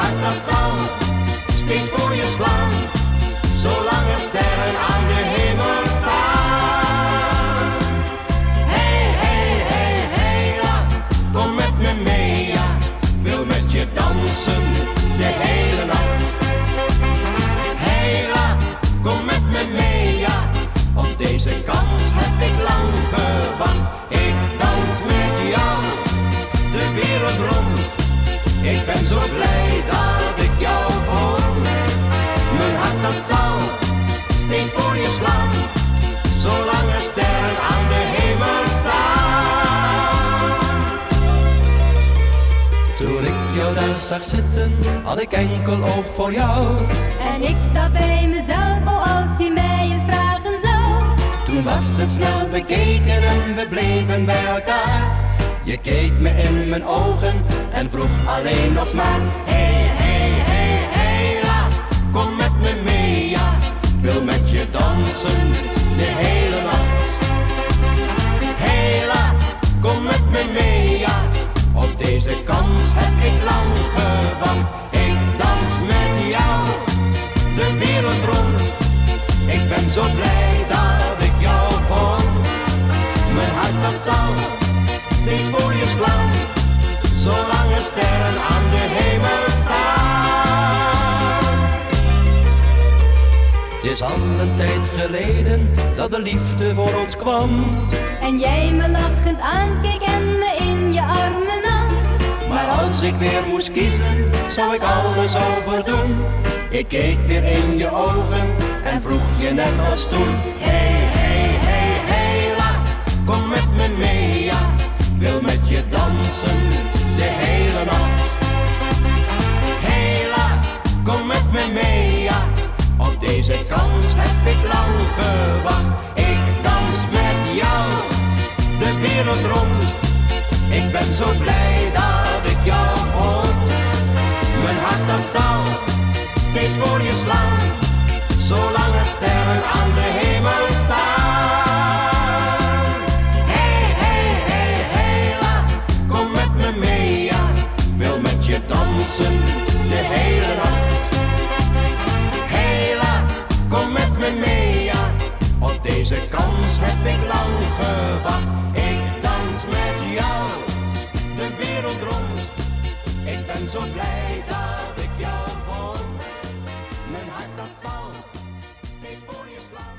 hart dat zal steeds voor je slaan, zolang er sterren aan de hemel staan. Hey, hey, hey, hey, ja, kom met me mee, ja, ik wil met je dansen de hele nacht. Hey, ja, kom met me mee, ja, op deze kans heb ik lang gewacht. Ik dans met jou de wereld rond, ik ben zo blij dat ik jou vond. Mijn hart dat zal steeds voor je slaan, zolang er sterren aan de hemel staan. Toen ik jou daar zag zitten, had ik enkel oog voor jou. En ik dacht bij mezelf, oh als hij mij het vragen zou. Toen was het snel bekeken en we bleven bij elkaar. Je keek me in mijn ogen en vroeg alleen nog maar: hey, hey, hey, hey, la, kom met me mee, ja, ik wil met je dansen de hele nacht. Hey, la, kom met me mee, ja, op deze kans heb ik lang gewacht. Ik dans met jou de wereld rond, ik ben zo blij dat ik jou vond. Mijn hart dat zal steeds voor je slaan, zolang er sterren aan de hemel staan. Het is al een tijd geleden dat de liefde voor ons kwam. En jij me lachend aankeek en me in je armen nam. Maar als ik weer moest kiezen, zou ik alles overdoen. Ik keek weer in je ogen en vroeg je net als toen: hey, hey, hey, hey, la, kom met me mee, ja, ik wil met je dansen de hele nacht. Hey, la, kom met me mee, ja, op deze kans heb ik lang gewacht. Ik dans met jou de wereld rond, ik ben zo blij dat ik jou vond. Mijn hart dat zal steeds voor je slaan, zolang er sterren aan de hemel staan. Hey, hey, hey, hey, la, kom met me mee, ja, ik wil met je dansen de hele nacht. Hey, la, kom met me mee, ja, op deze kans heb ik lang gewacht. Ik dans met jou de wereld rond, ik ben zo blij dat ik jou vond. Mijn hart dat zal steeds voor je slaan.